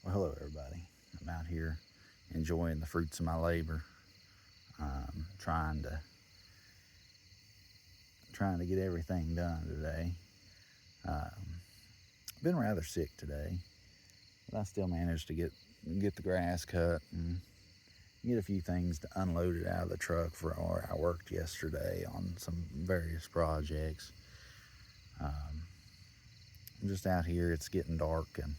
Well, hello everybody. I'm out here enjoying the fruits of my labor, trying to get everything done today. Been rather sick today, but I still managed to get the grass cut and get a few things to unload it out of the truck for where I worked yesterday on some various projects. I'm just out here. It's getting dark, and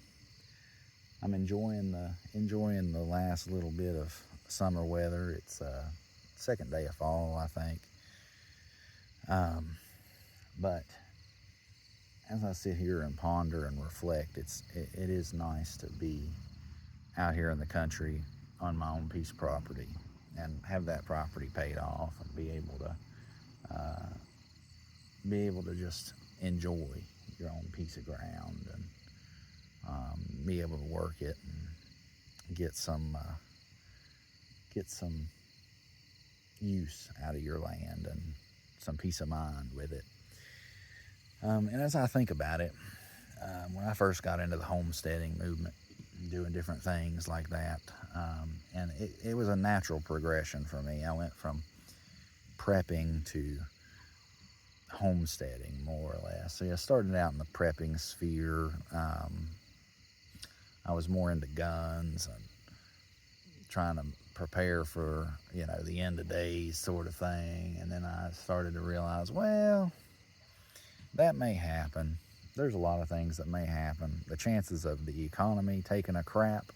I'm enjoying the last little bit of summer weather. It's second day of fall, I think. But as I sit here and ponder and reflect, it is nice to be out here in the country on my own piece of property and have that property paid off and be able to just enjoy your own piece of ground and be able to work it and get some use out of your land and some peace of mind with it. And as I think about it, when I first got into the homesteading movement, doing different things like that, and it was a natural progression for me. I went from prepping to homesteading, more or less. So I started out in the prepping sphere. I was more into guns and trying to prepare for, the end of days sort of thing. And then I started to realize, well, that may happen. There's a lot of things that may happen. The chances of the economy taking a crap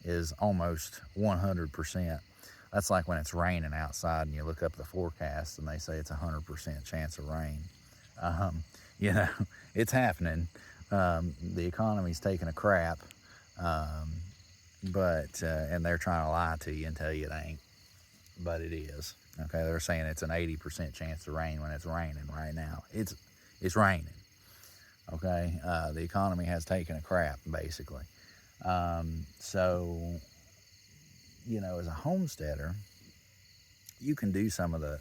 is almost 100%. That's like when it's raining outside and you look up the forecast and they say it's 100% chance of rain. You know, it's happening. The economy's taking a crap, but and they're trying to lie to you and tell you it ain't, but it is. Okay, they're saying it's an 80% chance of rain when it's raining right now. It's raining. Okay, the economy has taken a crap, basically. So, as a homesteader, you can do some of the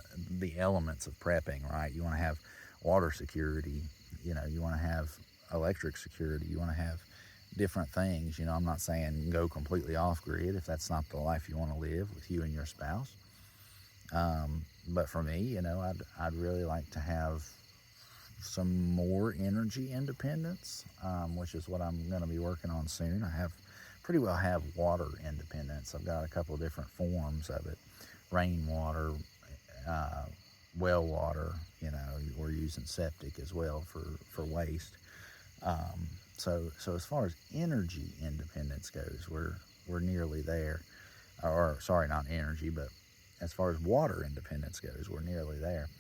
elements of prepping, right? You want to have water security, you want to have electric security, you want to have different things. I'm not saying go completely off grid if that's not the life you want to live with you and your spouse. But for me, I'd really like to have some more energy independence, which is what I'm going to be working on soon. I pretty well have water independence. I've got a couple of different forms of it: rainwater, well water. We're using septic as well for waste. So as far as energy independence goes, we're nearly there. Or sorry, not energy, but as far as water independence goes, we're nearly there.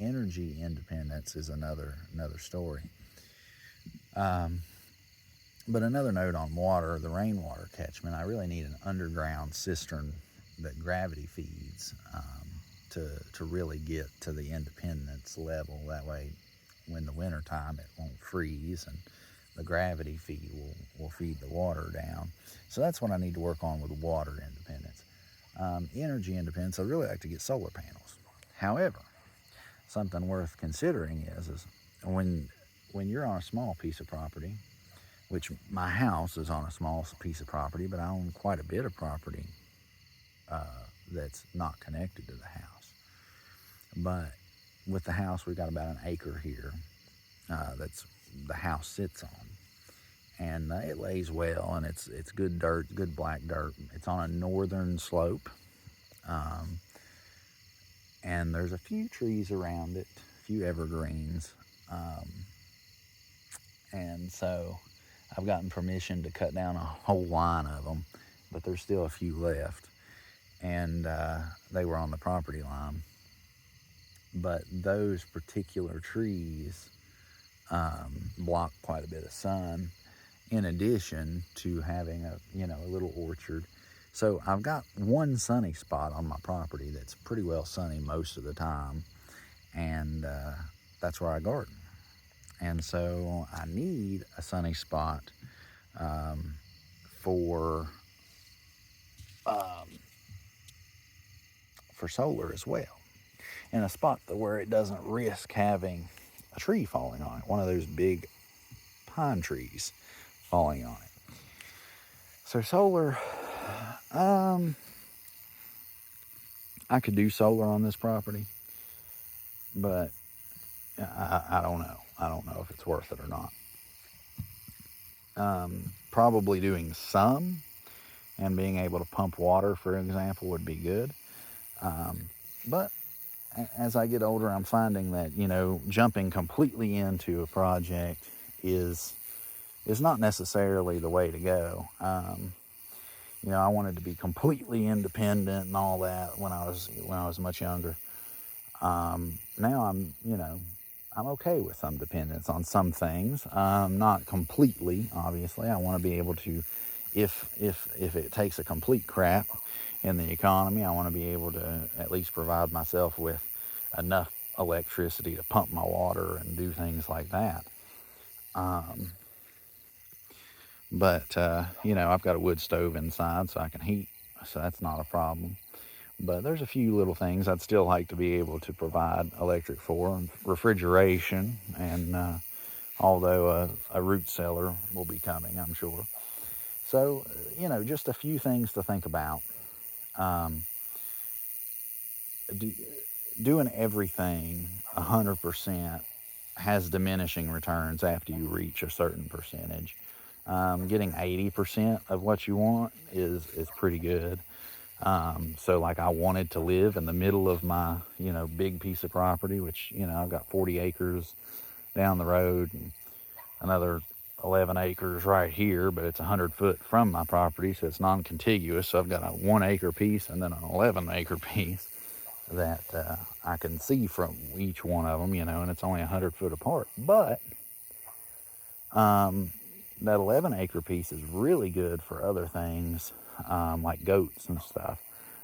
Energy independence is another story. But another note on water, the rainwater catchment, I really need an underground cistern that gravity feeds to really get to the independence level. That way, when the winter time, it won't freeze and the gravity feed will feed the water down. So that's what I need to work on with water independence. Energy independence, I'd really like to get solar panels. However, something worth considering is when you're on a small piece of property, which my house is on a small piece of property, but I own quite a bit of property that's not connected to the house. But with the house, we've got about an acre here that's the house sits on. And it lays well, and it's good dirt, good black dirt. It's on a northern slope. And there's a few trees around it, a few evergreens. And so I've gotten permission to cut down a whole line of them, but there's still a few left. And they were on the property line. But those particular trees block quite a bit of sun, in addition to having a little orchard. So I've got one sunny spot on my property that's pretty well sunny most of the time, and that's where I garden. And so I need a sunny spot for solar as well, and a spot where it doesn't risk having a tree falling on it, one of those big pine trees falling on it. So solar, I could do solar on this property, but I don't know. I don't know if it's worth it or not. Probably doing some and being able to pump water, for example, would be good. But as I get older, I'm finding that, jumping completely into a project is not necessarily the way to go. I wanted to be completely independent and all that when I was much younger. Now I'm okay with some dependence on some things. Not completely, obviously. I want to be able to, if it takes a complete crap in the economy, I want to be able to at least provide myself with enough electricity to pump my water and do things like that. But I've got a wood stove inside, so I can heat, so that's not a problem. But there's a few little things I'd still like to be able to provide electric for. Refrigeration, and although a root cellar will be coming, I'm sure. So, just a few things to think about. Doing everything 100% has diminishing returns after you reach a certain percentage. Getting 80% of what you want is pretty good. So like I wanted to live in the middle of my, big piece of property, which, I've got 40 acres down the road and another 11 acres right here, but it's 100 foot from my property, so it's non-contiguous. So I've got a 1 acre piece and then an 11 acre piece that I can see from each one of them, and it's only 100 foot apart. But that 11 acre piece is really good for other things, like goats and stuff.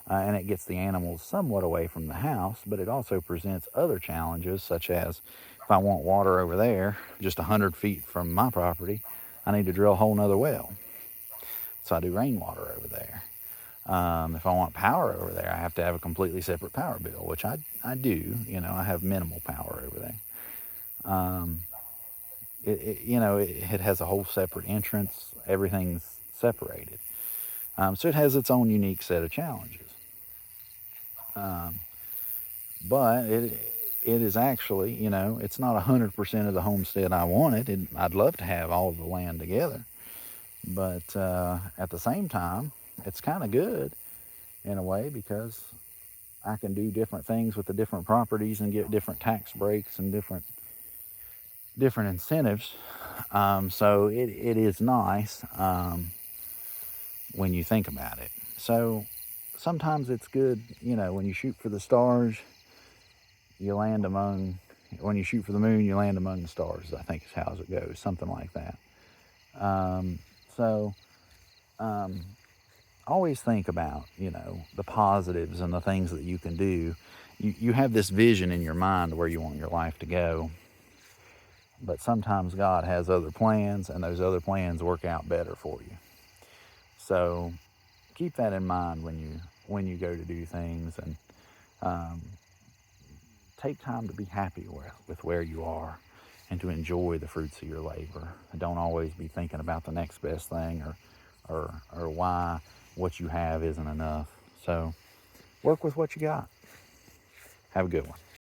And it gets the animals somewhat away from the house, but it also presents other challenges, such as if I want water over there, just 100 feet from my property, I need to drill a whole nother well. So I do rainwater over there. If I want power over there, I have to have a completely separate power bill, which I do. I have minimal power over there. It has a whole separate entrance. Everything's separated. So it has its own unique set of challenges. But it is actually, it's not 100% of the homestead I wanted. I'd love to have all of the land together. But at the same time, it's kind of good in a way, because I can do different things with the different properties and get different tax breaks and different incentives. So it is nice when you think about it. So sometimes it's good, when you shoot for the stars, when you shoot for the moon, you land among the stars, I think is how it goes, something like that. Always think about, the positives and the things that you can do. You have this vision in your mind where you want your life to go, but sometimes God has other plans, and those other plans work out better for you. So keep that in mind when you go to do things, and take time to be happy with where you are and to enjoy the fruits of your labor. Don't always be thinking about the next best thing or why what you have isn't enough. So work with what you got. Have a good one.